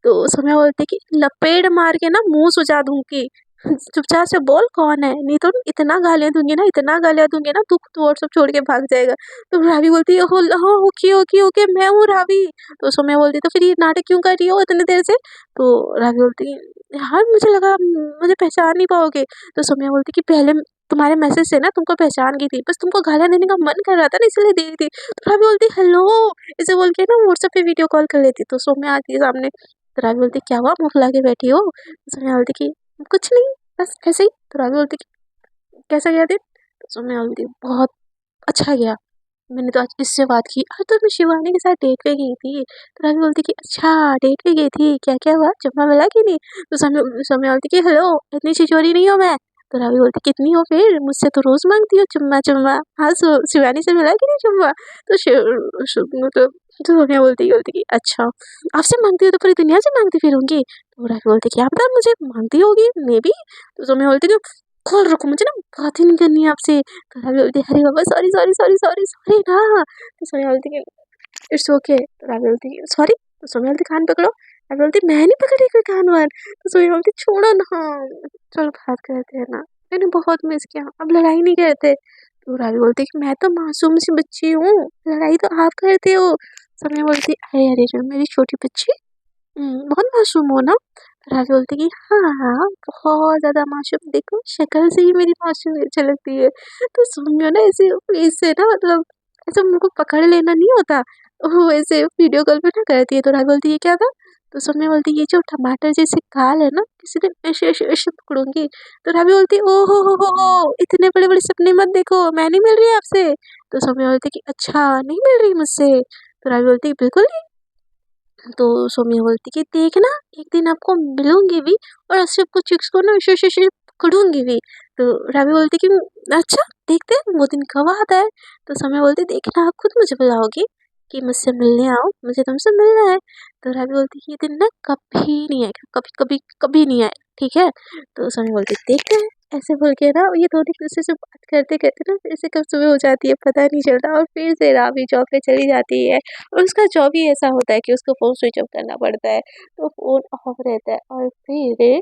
तो सौम्या बोलती कि लपेट मार के ना मुँह सुजा दूँगी। चुपचाप से बोल कौन है? नहीं तो इतना गालियाँ दूँगी ना, इतना गालियाँ दूँगी ना तू व्हाट्सएप छोड़ के भाग जाएगा। तो रावी बोलती है हाँ, ओके, ओके, ओके, मैं हूँ रावी। तो सौम्या बोलती तो फिर ये नाटक क्यों कर रही हो इतनी देर से? तो रावी बोलती यार मुझे लगा मुझे पहचान नहीं पाओगे। तो सौम्या बोलती कि पहले तुम्हारे मैसेज से ना तुमको पहचान गई थी, बस तुमको गालियाँ देने का मन कर रहा था ना इसलिए दे रही थी। तो रावी बोलती हेलो, ऐसे बोल के ना व्हाट्सएप पे वीडियो कॉल कर लेती। तो सौम्या आती है सामने। तो रावी बोलती क्या हुआ मुँह फुला के बैठी हो? तो सौम्या बोलती कि कुछ नहीं, बस ऐसे ही। तो रावी बोलती कि कैसा गया दिन? तो सौम्या बोलती बहुत अच्छा गया, मैंने तो आज इससे बात की, अरे तो मैं शिवानी के साथ डेट पे गई थी। तो रावी बोलती कि अच्छा डेट पे गई थी, क्या क्या हुआ, चुम्मा मिला कि नहीं? तो सौम्या बोलती कि हेलो इतनी छिछोरी नहीं हूँ मैं। तो रावी बोलती कितनी हो फिर, मुझसे तो रोज मांगती हो चुम्मा चुम्मा। हाँ शिवानी से मिला कि नहीं चुम्मा? तो मतलब तो सौम्या बोलती कि अच्छा आपसे मांगती हो तो पूरी दुनिया से मांगती फिरूंगी। तो रावी बोलती क्या पता मुझे मांगती होगी मे बी। तो सौम्या बोलती कि खोल रखो, मुझे ना बात ही नहीं करनी है आपसे। तो रावी बोलती अरे बाबा sorry sorry sorry sorry sorry ना। तो सोनिया बोलती कि इट्स ओके। तो रावी बोलती सॉरी। तो सोनिया बोलती कान पकड़ो। रावी बोलती मैं नहीं पकड़ी कोई कान वान। तो सोनिया बोलती छोड़ो ना, चलो बात करते हैं ना, मैंने बहुत मिस किया, अब लड़ाई नहीं करते। तो रावी बोलती कि मैं तो मासूम सी बच्ची हूँ, लड़ाई तो आप करते हो। सोनिया बोलती अरे अरे जो मेरी छोटी बच्ची, बहुत मासूम हो ना? तो रावी बोलती कि हाँ हाँ बहुत ज्यादा मासूम, देखो शक्ल से ही मेरी मासूम झलकती है। तो सोनिया ना ऐसे इससे ना मतलब ऐसे मुझको पकड़ लेना नहीं होता, वो ऐसे वीडियो कॉल पे ना करती है। तो रावी बोलती ये क्या था? तो सोनिया बोलती ये जो टमाटर जैसे गाल है ना, किसी दिन ऐसे ऐसे ऐसे पकड़ूंगी। तो रावी बोलती ओ हो इतने बड़े बड़े सपने मत देखो, मैं नहीं मिल रही आपसे। तो सोनिया बोलती कि अच्छा नहीं मिल रही मुझसे। तो रावी बोलती बिल्कुल। तो सौम्या बोलती कि देखना एक दिन आपको मिलूंगी भी, और ऐसे आपको चिक्स को ना ऐसे ऐसे ऐसे पकड़ूंगी भी। तो रावी बोलती कि अच्छा देखते हैं वो दिन कब आता है। तो सौम्या बोलती देखना आप खुद मुझे बुलाओगी कि मुझसे मिलने आओ, मुझे तुमसे मिलना है। तो रावी बोलती ये दिन ना कभी नहीं आएगा, कभी कभी कभी नहीं आएगा, ठीक है? तो सौम्या बोलती देखते हैं। ऐसे बोल के ना ये दोनों एक दूसरे से बात करते करते ना फिर से कब सुबह हो जाती है पता नहीं चलता, और फिर से रावी जॉब पे चली जाती है। और उसका जॉब ही ऐसा होता है कि उसको फ़ोन स्विच ऑफ करना पड़ता है, तो फ़ोन ऑफ रहता है। और फिर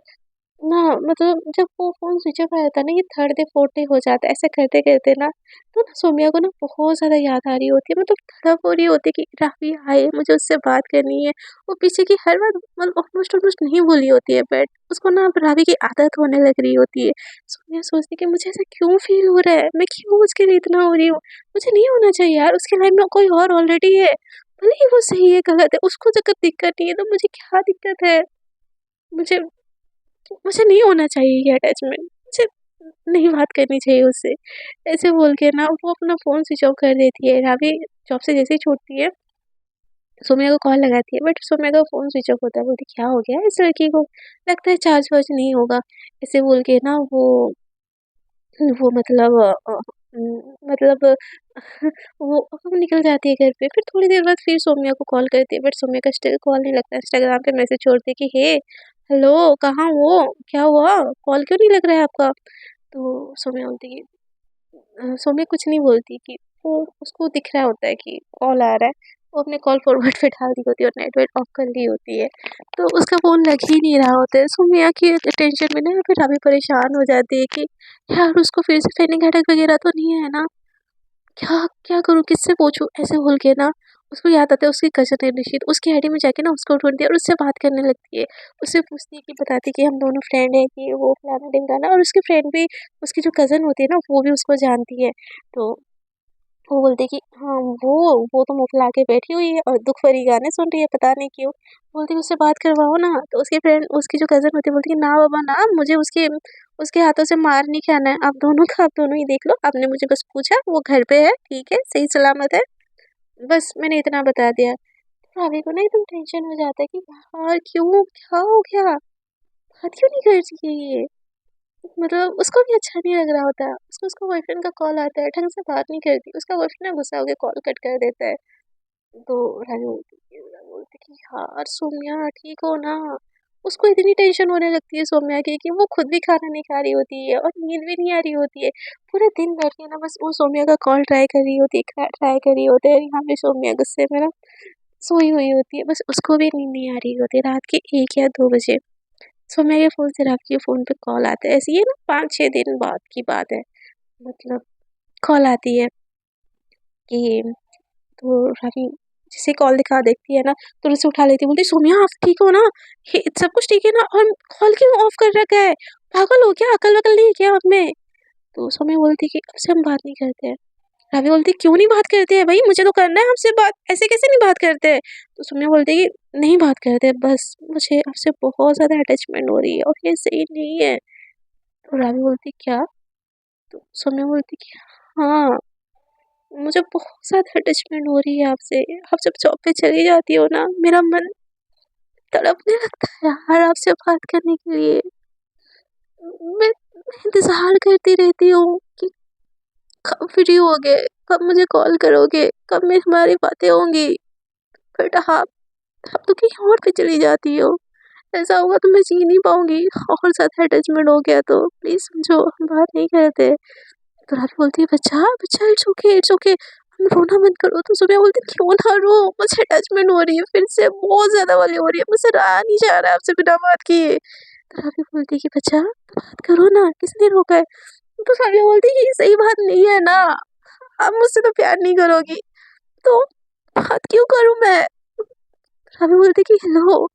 ना मतलब जब वो फ़ोन स्विच ऑफ रहता है ना, ये थर्ड डे फोर्थ डे हो जाता है, ऐसे करते-करते ना तो ना सौम्या को ना बहुत ज़्यादा याद आ रही होती है, मतलब तड़प हो रही होती है कि राफ़ी आए, मुझे उससे बात करनी है। वो पीछे की हर बात मतलब ऑलमोस्ट ऑलमोस्ट नहीं भूली होती है, बट उसको ना अब रावी की आदत होने लग रही होती है। सौम्या सोचती है कि मुझे ऐसा क्यों फ़ील हो रहा है? मैं क्यों उसके लिए इतना हो रही हूँ? मुझे नहीं होना चाहिए यार, उसकी लाइफ़ में कोई और ऑलरेडी है। भले ही वो सही है, गलत है, उसको अगर दिक्कत नहीं है तो मुझे क्या दिक्कत है? मुझे मुझे नहीं होना चाहिए ये अटैचमेंट, मुझे नहीं बात करनी चाहिए उससे। ऐसे बोल के ना वो अपना फ़ोन स्विच ऑफ कर देती है। रावी जॉब से जैसे ही छूटती है, सोम्या को कॉल लगाती है, बट सोम्या का फ़ोन स्विच ऑफ होता है। बोलती क्या हो गया इस लड़की को? लगता है चार्ज वार्ज नहीं होगा। ऐसे बोल के ना वो मतलब मतलब वो निकल जाती है घर पे। फिर थोड़ी देर बाद फिर सोम्या को कॉल करती है, बट सोम्या का स्टिल कॉल नहीं लगता है। इंस्टाग्राम पे मैसेज छोड़ती है कि हे हेलो कहाँ हो? क्या हुआ? कॉल क्यों नहीं लग रहा है आपका? तो सोम्या बोलती है सौम्या कुछ नहीं बोलती कि वो उसको दिख रहा होता है कि कॉल आ रहा है। वो अपने कॉल फॉरवर्ड पे डाल दी होती है और नेट वेट ऑफ कर ली होती है। तो उसका फ़ोन लग ही नहीं रहा होता है। सौम्या की टेंशन में ना फिर अभी परेशान हो जाती है कि यार उसको फिर से पैनिक अटैक वगैरह तो नहीं है ना? क्या क्या करूँ, किससे पूछूँ? ऐसे बोल के ना उसको याद आता है उसकी कज़न है निशित, उसकी आईडी में जाके ना उसको ढूँढती है और उससे बात करने लगती है। उससे पूछती है कि बताती है कि हम दोनों फ्रेंड हैं कि वो फलाना-ढिमकाना, और उसकी फ्रेंड भी उसकी जो कज़न होती है ना वो भी उसको जानती है। तो वो बोलती है कि हाँ, वो तो मुँह फुला के बैठी हुई है और दुःख भरी गाने सुन रही है, पता नहीं क्यों। बोलती है उससे बात करवाओ ना, तो उसकी फ्रेंड उसकी जो कज़न होती है बोलती है ना बाबा ना, मुझे उसके उसके हाथों से मार नहीं खाना है, आप दोनों का आप दोनों ही देख लो, आपने मुझे बस पूछा, वो घर पे है, ठीक है, सही सलामत है, बस मैंने इतना बता दिया। तो भाभी को ना एकदम टेंशन हो जाता है कि यार क्यों, क्या हो गया? बात क्यों नहीं कर रही है ये? मतलब उसको भी अच्छा नहीं लग रहा होता, उसको उसका बॉयफ्रेंड का कॉल आता है, ढंग से बात नहीं करती, उसका बॉयफ्रेंड ना गुस्सा होके कॉल कट कर देता है। तो रानी बोलती कि यार सौम्या ठीक हो ना? उसको इतनी टेंशन होने लगती है सौम्या की कि वो खुद भी खाना नहीं खा रही होती है और नींद भी नहीं आ रही होती है। पूरे दिन बैठ के ना बस वो सौम्या का कॉल ट्राई कर रही होती है, ट्राई कर रही होती है। यहाँ पे सौम्या गुस्से में ना सोई हुई होती है, बस उसको भी नींद नहीं आ रही होती है। रात के 1 या 2 बजे सौम्या के फ़ोन से रात के फ़ोन पे कॉल आता है। ऐसे ही है ना 5-6 दिन बाद की बात है। मतलब कॉल आती है कि तो रानी जैसे कॉल दिखा देखती है ना, तुरंत से उठा लेती है, बोलती है सोम्या आप ठीक हो ना? ये सब कुछ ठीक है ना? और कॉल क्यों ऑफ कर रखा है? पागल हो क्या? अकल-वकल नहीं है क्या आप में? तो सौम्या बोलती है कि अब से हम बात नहीं करते हैं। रावी बोलती है क्यों नहीं बात करते हैं भई? मुझे तो करना है आपसे बात, ऐसे कैसे नहीं बात करते हैं? तो सौम्या बोलती है कि नहीं बात करते, बस मुझे आपसे बहुत ज़्यादा अटैचमेंट हो रही है और ये सही नहीं है। तो रावी बोलती है क्या? तो सौम्या बोलती है कि हाँ। मुझे बहुत ज़्यादा अटैचमेंट हो रही है आपसे। आप जब जॉब पे चली जाती हो ना, मेरा मन तड़पने लगता है यार आपसे बात करने के लिए। मैं इंतज़ार करती रहती हूँ कि कब फ्री होगे, कब मुझे कॉल करोगे, कब मेरी हमारी बातें होंगी। बट आप तो कहीं और पे चली जाती हो। ऐसा होगा तो मैं जी नहीं पाऊँगी, और ज़्यादा अटैचमेंट हो गया तो। प्लीज़ समझो, हम बात नहीं करते। तो रात बोलती है, "बच्चा, बच्चा इट्स ओके, हम रोना मत करो।" तो सुबह बोलती है, "क्यों ना रो, मुझे अटैचमेंट हो रही है फिर से, बहुत ज़्यादा वाली हो रही है, मुझसे रहा नहीं जा रहा है आपसे बिना बात किए।" तो रात बोलती है कि, "बच्चा, बात करो ना, किसने रोका है?" तो सानिया बोलती है, "ये सही बात नहीं है ना, आप मुझसे तो प्यार नहीं करोगी, तो बात क्यों करूँ मैं?" रात बोलती है कि, "हेलो,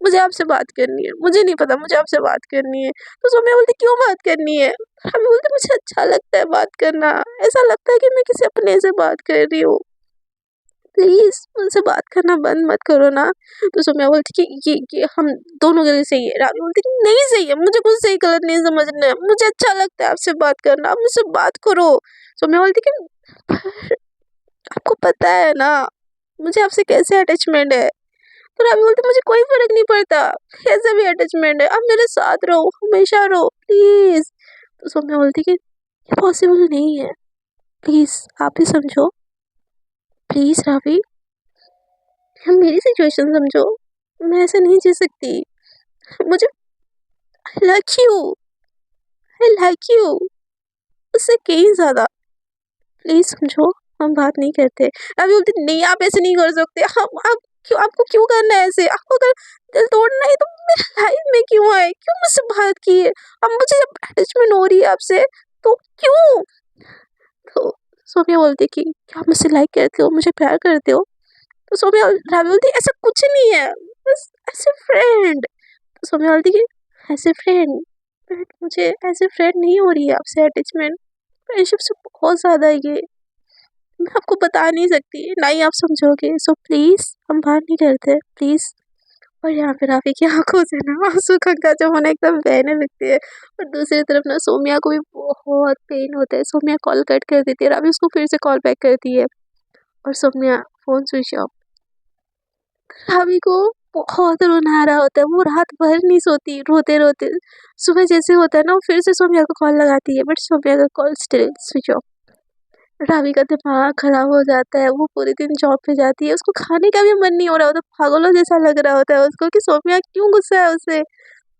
मुझे आपसे बात करनी है, मुझे नहीं पता, मुझे आपसे बात करनी है।" तो सौम्या बोलती, "क्यों बात करनी है?" हम बोलते, "मुझे अच्छा लगता है बात करना, ऐसा लगता है कि मैं किसी अपने से बात कर रही हूँ, प्लीज़ मुझसे बात करना बंद मत करो ना।" तो सौम्या बोलती कि ये हम दोनों के लिए सही है। रानी बोलती कि नहीं सही है, मुझे कुछ सही गलत नहीं समझना है, मुझे अच्छा लगता है आपसे बात करना, आप मुझसे बात करो। सौम्या बोलती कि पर आपको पता है ना मुझे आपसे कैसे अटैचमेंट है। तो रानी बोलती मुझे कोई फर्क नहीं पड़ता, कैसे भी अटैचमेंट है, आप मेरे साथ रहो, हमेशा रहो प्लीज़। तो सौम्या बोलती कि ये पॉसिबल नहीं है, प्लीज़ आप ही समझो, प्लीज़ रावी, हम मेरी सिचुएशन समझो, मैं ऐसे नहीं जी सकती, मुझे I like you, I like you, उससे कहीं ज़्यादा, प्लीज़ समझो, हम बात नहीं करते। अभी बोलती नहीं आप ऐसे नहीं कर सकते, हम आप क्यों, आपको क्यों करना है ऐसे, आपको अगर दिल तोड़ना है तो मेरे लाइफ में क्यों आए, क्यों मुझसे बात की है, अब मुझे जब अटैचमेंट हो रही है आपसे तो क्यों। तो सोम्या बोलती कि क्या मुझसे लाइक करते हो, मुझे प्यार करते हो। तो सोम्या रावी बोलती ऐसा कुछ नहीं है, बस ऐसे फ्रेंड। तो सोम्या बोलती कि ऐसे फ्रेंड, बट मुझे ऐसे फ्रेंड नहीं हो रही है आपसे अटैचमेंट, फ्रेंडशिप से बहुत ज़्यादा है ये, मैं आपको बता नहीं सकती, ना ही आप समझोगे। सो प्लीज़ हम बात नहीं करते प्लीज़। और यहाँ पे राफी की आंखों से ना आंसू गंगा जमुना एकदम बहने लगती है। और दूसरी तरफ ना सोम्या को भी बहुत पेन होता है। सोम्या कॉल कट कर देती है, राफी उसको फिर से कॉल बैक करती है और Saumya phone switch off. Rafi को बहुत रोना आ रहा होता है, वो रात भर नहीं सोती रोते रोते। सुबह जैसे होता है ना, वो फिर से सोम्या को कॉल लगाती है, बट सोम्या का call still switch off. Ravi का दिमाग खराब हो जाता है, वो पूरे दिन जॉब पे जाती है, उसको खाने का भी मन नहीं हो रहा होता, पागलों जैसा लग रहा होता है उसको कि सोम्या क्यों गुस्सा है उससे,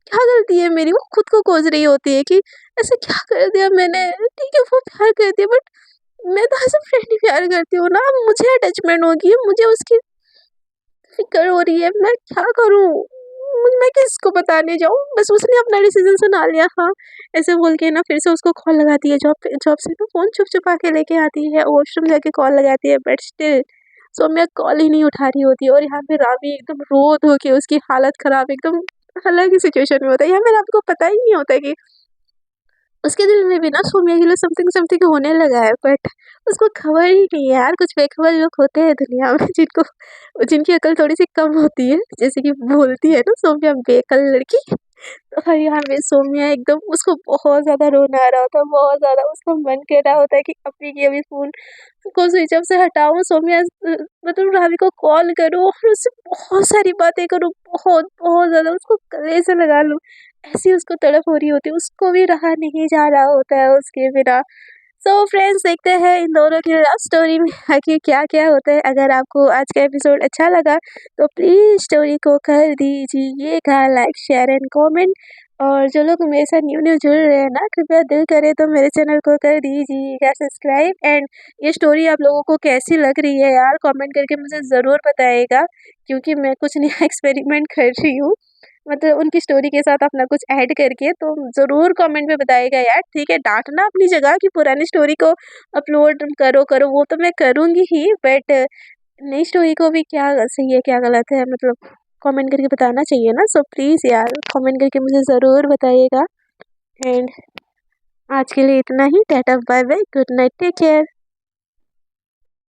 क्या गलती है मेरी। वो खुद को कोस रही होती है कि ऐसे क्या कर दिया मैंने। ठीक है वो प्यार करती है, बट मैं तो ऐसे फ्रेंड ही प्यार करती हूँ ना, मुझे अटैचमेंट होगी, मुझे उसकी फिक्र हो रही है, मैं क्या करूँ, मैं किसको बताने जाऊँ। बस उसने अपना डिसीजन सुना लिया, हाँ ऐसे बोल के ना फिर से उसको कॉल लगाती है, जॉब से ना फ़ोन छुप छुपा के लेके आती है, वॉशरूम जाके कॉल लगाती है, बट स्टिल सौम्या कॉल ही नहीं उठा रही होती है। और यहाँ पे रावी एकदम रो धो के उसकी हालत ख़राब, एकदम अलग ही सिचुएशन में होता है। यहाँ पे रावी को पता ही नहीं होता है कि उसके दिल में भी ना सौम्या के लिए समथिंग समथिंग होने लगा है, बट उसको खबर ही नहीं है यार। कुछ बेखबर लोग होते हैं दुनिया में जिनको, जिनकी अकल थोड़ी सी कम होती है, जैसे कि बोलती है ना सौम्या बेअकल लड़की। और यहाँ पे सौम्या एकदम, उसको बहुत ज़्यादा रोना आ रहा होता है, बहुत ज़्यादा उसका मन कर रहा होता है कि अभी की अभी फ़ोन को स्विच ऑफ से हटाऊँ, सौम्या मतलब रावी को कॉल करूँ और उससे बहुत सारी बातें करूँ, बहुत बहुत ज़्यादा उसको गले से लगा लूँ। ऐसी उसको तड़प हो रही होती है, उसको भी रहा नहीं जा रहा होता है उसके बिना। सो फ्रेंड्स, देखते हैं इन दोनों की लव स्टोरी में आखिर क्या क्या होता है। अगर आपको आज का एपिसोड अच्छा लगा तो प्लीज़ स्टोरी को कर दीजिएगा लाइक, शेयर एंड कमेंट। और जो लोग मेरे साथ न्यू न्यू जुड़ रहे हैं ना, कृपया दिल करे तो मेरे चैनल को कर दीजिएगा सब्सक्राइब। एंड ये स्टोरी आप लोगों को कैसी लग रही है यार, कमेंट करके मुझे ज़रूर बताइएगा, क्योंकि मैं कुछ नया एक्सपेरिमेंट कर रही हूँ, मतलब उनकी स्टोरी के साथ अपना कुछ ऐड करके। तो ज़रूर कमेंट में बताइएगा यार, ठीक है। डांटना अपनी जगह कि पुरानी स्टोरी को अपलोड करो करो, वो तो मैं करूँगी ही, बट नई स्टोरी को भी क्या सही है क्या गलत है, मतलब कमेंट करके बताना चाहिए ना। सो प्लीज़ यार कमेंट करके मुझे ज़रूर बताइएगा। एंड आज के लिए इतना ही, tata bye bye, good night, take care.